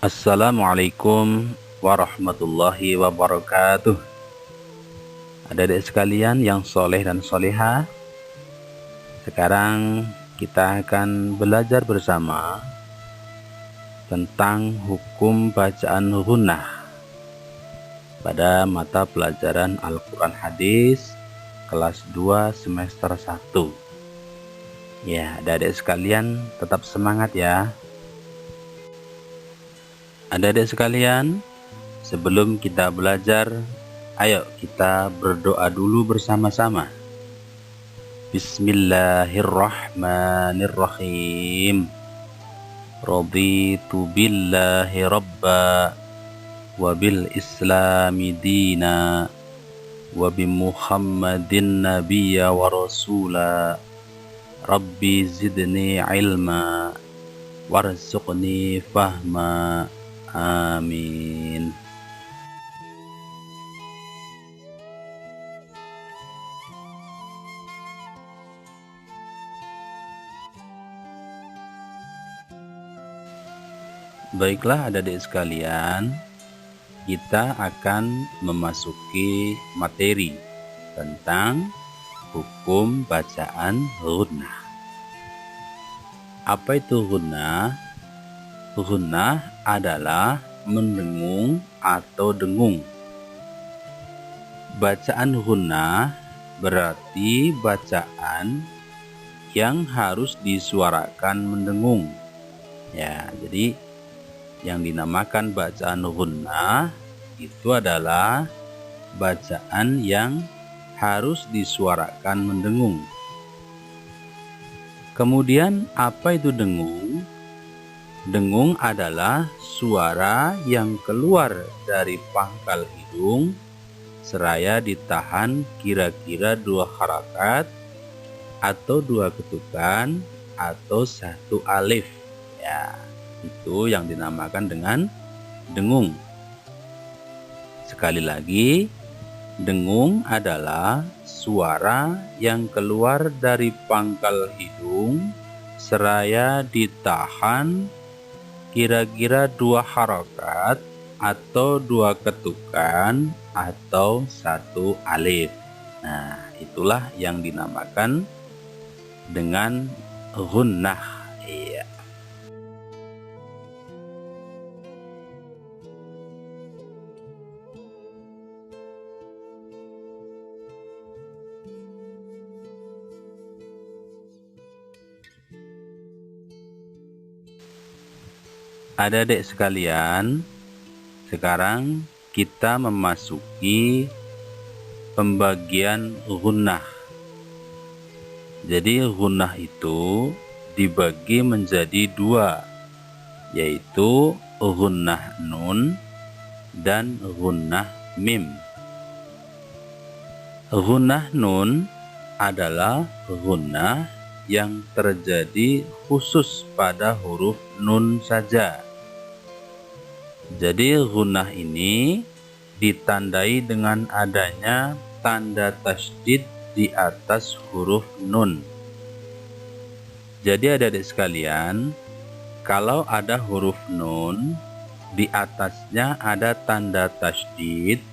Assalamualaikum warahmatullahi wabarakatuh. Adik-adik sekalian yang soleh dan soleha, sekarang kita akan belajar bersama tentang hukum bacaan ghunnah pada mata pelajaran Al-Quran Hadis kelas 2 semester 1. Ya, adik-adik sekalian tetap semangat ya. Adik-adik sekalian, sebelum kita belajar, ayo kita berdoa dulu bersama-sama. Bismillahirrahmanirrahim. Raditu billahi rabba wa bil islami dina wa bi muhammadin nabiyya wa rasula. Rabbi zidni ilma warzuqni fahma. Amin. Baiklah adik-adik sekalian, kita akan memasuki materi tentang hukum bacaan ghunnah. Apa itu ghunnah? Ghunnah adalah mendengung atau dengung. Bacaan ghunnah berarti bacaan yang harus disuarakan mendengung. Ya, jadi yang dinamakan bacaan ghunnah itu adalah bacaan yang harus disuarakan mendengung. Kemudian apa itu dengung? Dengung adalah suara yang keluar dari pangkal hidung seraya ditahan kira-kira 2 harakat atau 2 ketukan atau 1 alif. Ya, itu yang dinamakan dengan dengung. Sekali lagi, dengung adalah suara yang keluar dari pangkal hidung seraya ditahan kira-kira 2 harakat atau 2 ketukan atau 1 alif. Nah, itulah yang dinamakan dengan ghunnah. Iya. Adik-adik sekalian, sekarang kita memasuki pembagian ghunnah. Jadi ghunnah itu dibagi menjadi 2, yaitu ghunnah nun dan ghunnah mim. Ghunnah nun adalah ghunnah yang terjadi khusus pada huruf nun saja. Jadi ghunnah ini ditandai dengan adanya tanda tasydid di atas huruf nun. Jadi adik-adik sekalian, kalau ada huruf nun di atasnya ada tanda tasydid,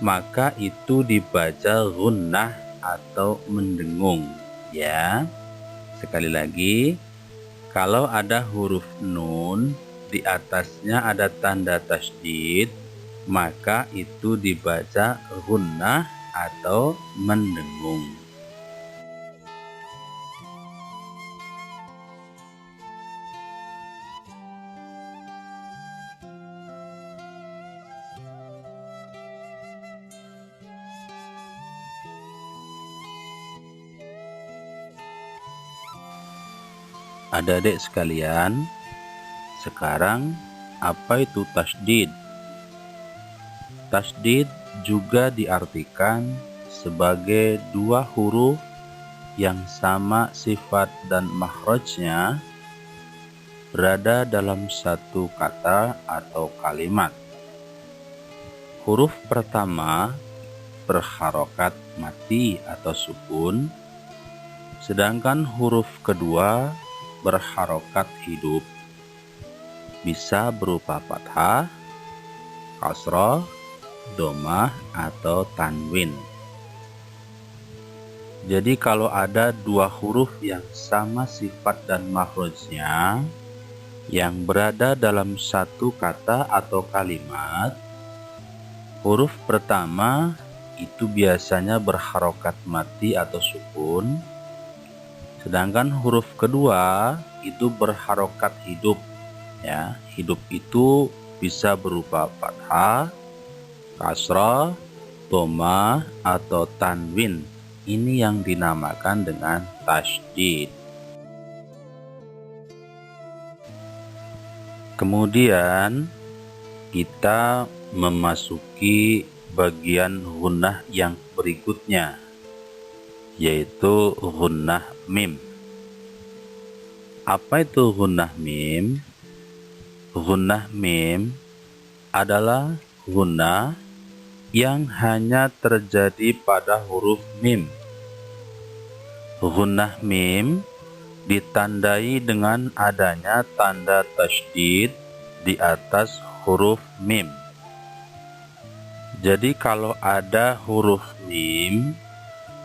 maka itu dibaca ghunnah atau mendengung. Ya, sekali lagi, kalau ada huruf nun di atasnya ada tanda tasydid, maka itu dibaca ghunnah atau mendengung. Adik-adik sekalian, sekarang apa itu tasydid? Tasydid juga diartikan sebagai 2 huruf yang sama sifat dan makhrajnya berada dalam satu kata atau kalimat. Huruf pertama berharokat mati atau sukun, sedangkan huruf kedua berharokat hidup. bisa berupa fathah, kasroh, domah, atau tanwin. Jadi kalau ada dua huruf yang sama sifat dan makhrajnya yang berada dalam satu kata atau kalimat, huruf pertama itu biasanya berharokat mati atau sukun, sedangkan huruf kedua itu berharokat hidup. Ya, hidup itu bisa berupa fathah, kasrah, domah, atau tanwin. Ini yang dinamakan dengan tasydid. Kemudian kita memasuki bagian gunnah yang berikutnya, yaitu gunnah mim. Apa itu gunnah mim? Gunnah mim adalah gunnah yang hanya terjadi pada huruf mim. Gunnah mim ditandai dengan adanya tanda tasydid di atas huruf mim. Jadi kalau ada huruf mim,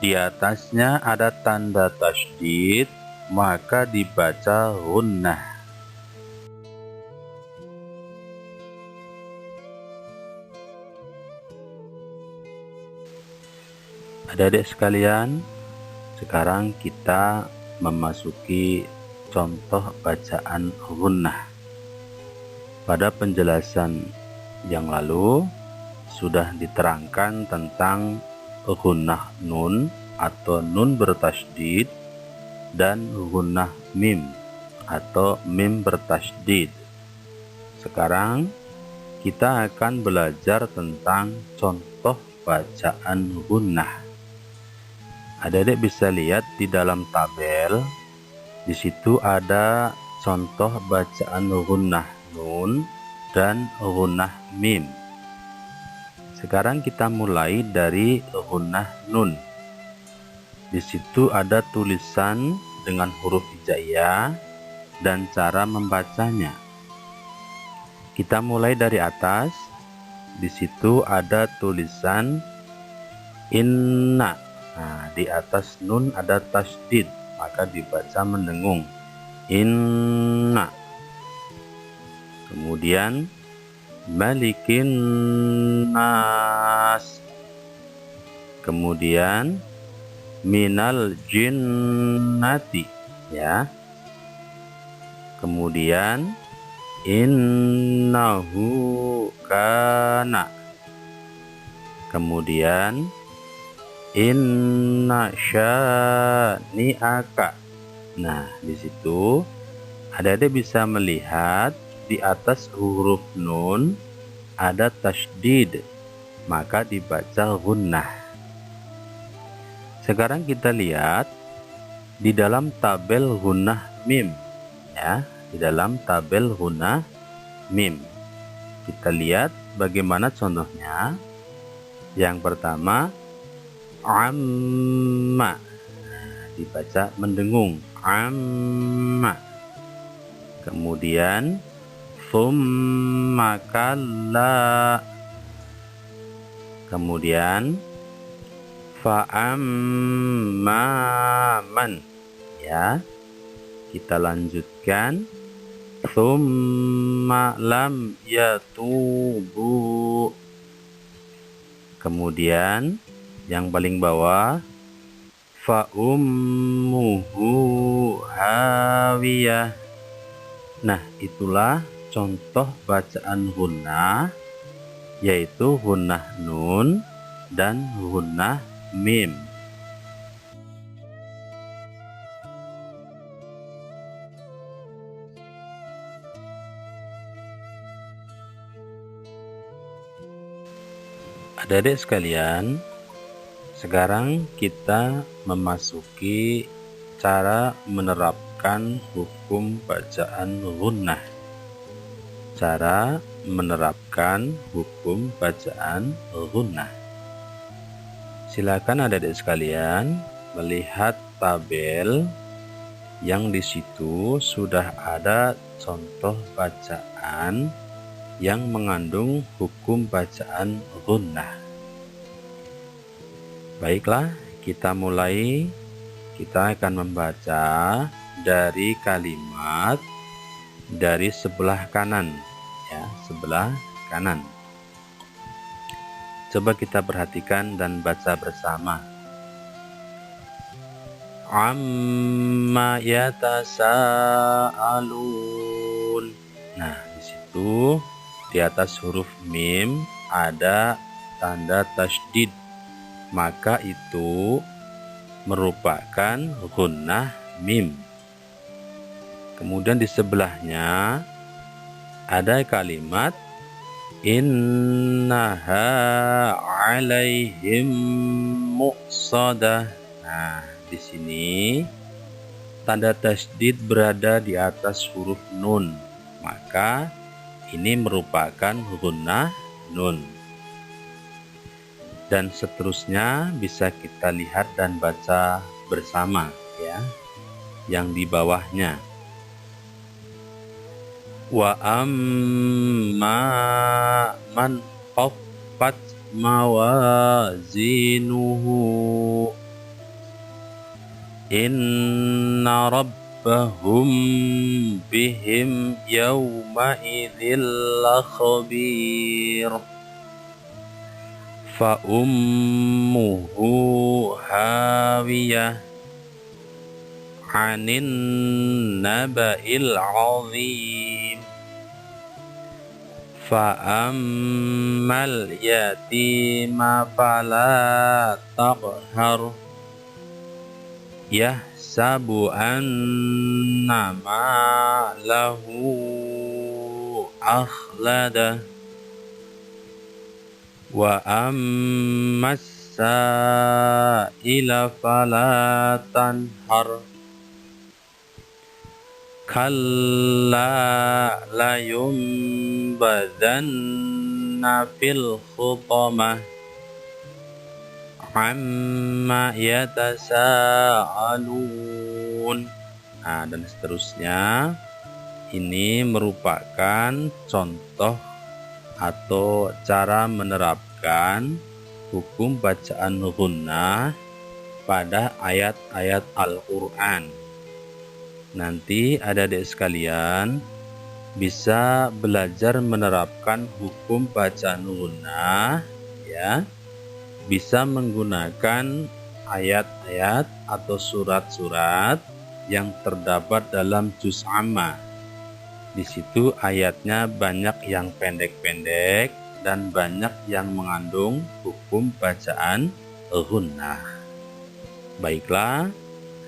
di atasnya ada tanda tasydid, maka dibaca gunnah. Adik-adik sekalian, sekarang kita memasuki contoh bacaan gunnah. Pada penjelasan yang lalu sudah diterangkan tentang gunnah nun atau nun bertasydid dan gunnah mim atau mim bertasydid. Sekarang kita akan belajar tentang contoh bacaan gunnah. Adik-adik bisa lihat di dalam tabel, di situ ada contoh bacaan gunnah nun dan gunnah mim. Sekarang kita mulai dari gunnah nun. Di situ ada tulisan dengan huruf hijaiyah dan cara membacanya. Kita mulai dari atas. Di situ ada tulisan inna. Nah, di atas nun ada tasydid, maka dibaca mendengung. Inna. Kemudian malikin nas. Kemudian minal jinnati, ya. Kemudian innahu kana. Kemudian inna syani'aka. Nah, di situ adik-adik bisa melihat di atas huruf nun ada tasydid, maka dibaca gunnah. Sekarang kita lihat di dalam tabel gunnah mim, ya, di dalam tabel gunnah mim. Kita lihat bagaimana contohnya. Yang pertama amma, dibaca mendengung, amma. Kemudian thumma kalla. Kemudian fa'amma man, ya. Kita lanjutkan thumma lam yatubu. Kemudian yang paling bawah fa ummuhu hawiyah. Nah, itulah contoh bacaan gunnah, yaitu gunnah nun dan gunnah mim. Adik-adik sekalian, sekarang kita memasuki cara menerapkan hukum bacaan gunnah. Cara menerapkan hukum bacaan gunnah. Silakan adik-adik sekalian melihat tabel yang di situ sudah ada contoh bacaan yang mengandung hukum bacaan gunnah. Baiklah, kita mulai. Kita akan membaca dari kalimat dari sebelah kanan, ya, sebelah kanan. Coba kita perhatikan dan baca bersama. Amma yatasaalun. Nah, di situ di atas huruf mim ada tanda tasydid, maka itu merupakan gunnah mim. Kemudian di sebelahnya ada kalimat innaha alaihim muqsadah. Nah, di sini tanda tasydid berada di atas huruf nun, maka ini merupakan gunnah nun. Dan seterusnya bisa kita lihat dan baca bersama, ya, yang di bawahnya. Wa amma man khaffat mawazinuhu inna rabbahum bihim yawma idzil khabir fa ummuhu hawiyah anin naba'il azim fa ammal yatima fala taqhar yahsabu annama lahu akhlada wa ammas sa'ila fala tanhar kalla layumbadanna fil khutamah amma yatasaalun. Nah, dan seterusnya. Ini merupakan contoh atau cara menerapkan hukum bacaan gunnah pada ayat-ayat Al-Quran. Nanti adik-adik sekalian bisa belajar menerapkan hukum bacaan gunnah, ya, bisa menggunakan ayat-ayat atau surat-surat yang terdapat dalam juz amma. Di situ ayatnya banyak yang pendek-pendek dan banyak yang mengandung hukum bacaan gunnah. Baiklah,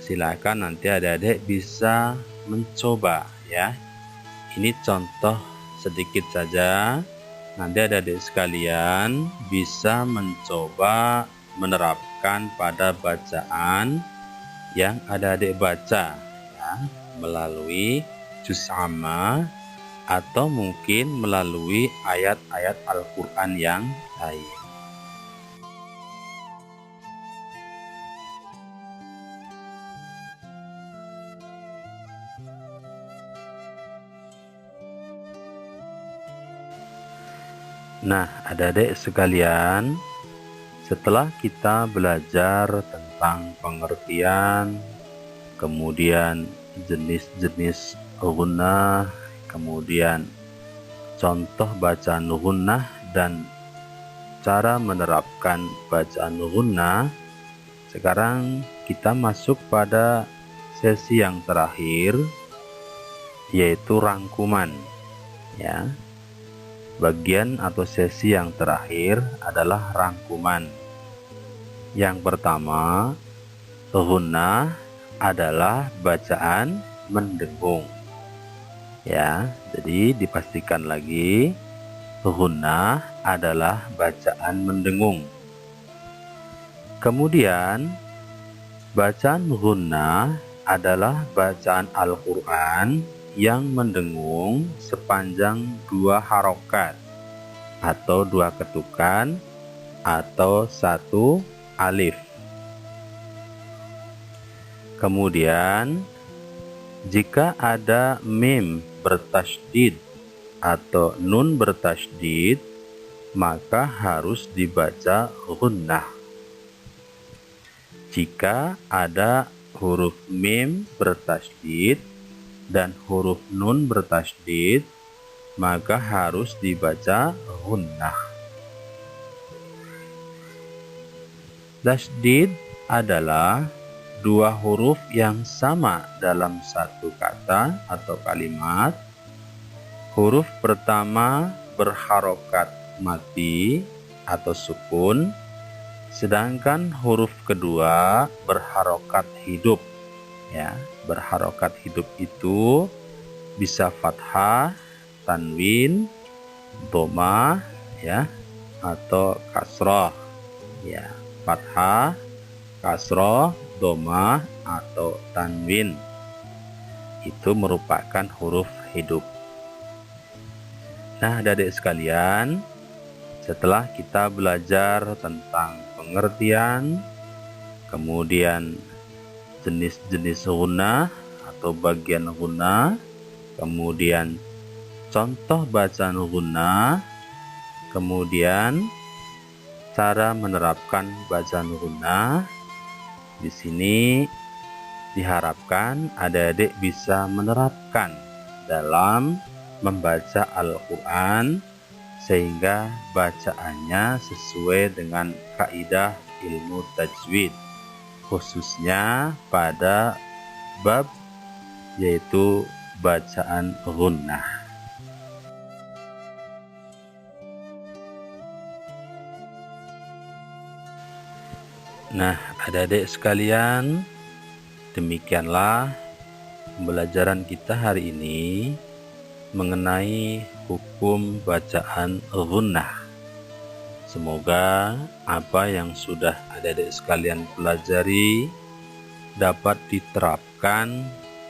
silakan nanti adik-adik bisa mencoba, ya. Ini contoh sedikit saja. Nanti adik-adik sekalian bisa mencoba menerapkan pada bacaan yang adik-adik baca, ya, melalui juz amma atau mungkin melalui ayat-ayat Al-Quran yang lain. Nah, adik-adik sekalian, setelah kita belajar tentang pengertian, kemudian jenis-jenis gunnah, kemudian contoh bacaan gunnah dan cara menerapkan bacaan gunnah, sekarang kita masuk pada sesi yang terakhir, yaitu rangkuman, ya. Bagian atau sesi yang terakhir adalah rangkuman. Yang pertama, gunnah adalah bacaan mendengung, ya. Jadi dipastikan lagi, gunnah adalah bacaan mendengung. Kemudian bacaan gunnah adalah bacaan Al-Quran yang mendengung sepanjang 2 harokat atau 2 ketukan atau 1 alif. Kemudian jika ada mim bertasydid atau nun bertasydid, maka harus dibaca gunnah. Jika ada huruf mim bertasydid dan huruf nun bertasydid, maka harus dibaca gunnah. Tasydid adalah dua huruf yang sama dalam satu kata atau kalimat. Huruf pertama berharokat mati atau sukun, sedangkan huruf kedua berharokat hidup. Ya, berharokat hidup itu bisa fathah, tanwin, dhamma, ya, atau kasroh. Ya, fathah, kasroh, dhamma, atau tanwin. Itu merupakan huruf hidup. Nah, adik-adik sekalian, setelah kita belajar tentang pengertian, kemudian jenis-jenis gunnah atau bagian gunnah, kemudian contoh bacaan gunnah, kemudian cara menerapkan bacaan gunnah, di sini diharapkan adik-adik bisa menerapkan dalam membaca Al-Quran sehingga bacaannya sesuai dengan kaidah ilmu tajwid, khususnya pada bab yaitu bacaan gunnah. Nah, adik-adik sekalian, demikianlah pembelajaran kita hari ini mengenai hukum bacaan gunnah. Semoga apa yang sudah adik-adik sekalian pelajari dapat diterapkan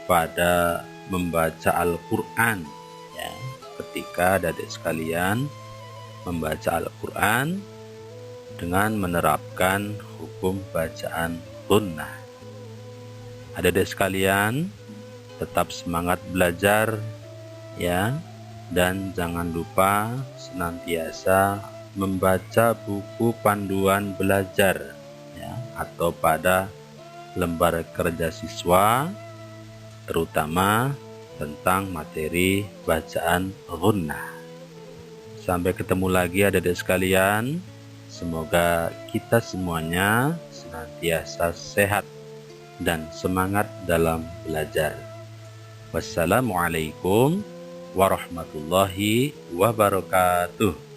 pada membaca Al-Quran, ya, ketika adik-adik sekalian membaca Al-Quran dengan menerapkan hukum bacaan gunnah. Adik-adik sekalian tetap semangat belajar, ya, dan jangan lupa senantiasa membaca buku panduan belajar, ya, atau pada lembar kerja siswa, terutama tentang materi bacaan gunnah. Sampai ketemu lagi adik-adik sekalian, semoga kita semuanya senantiasa sehat dan semangat dalam belajar. Wassalamualaikum warahmatullahi wabarakatuh.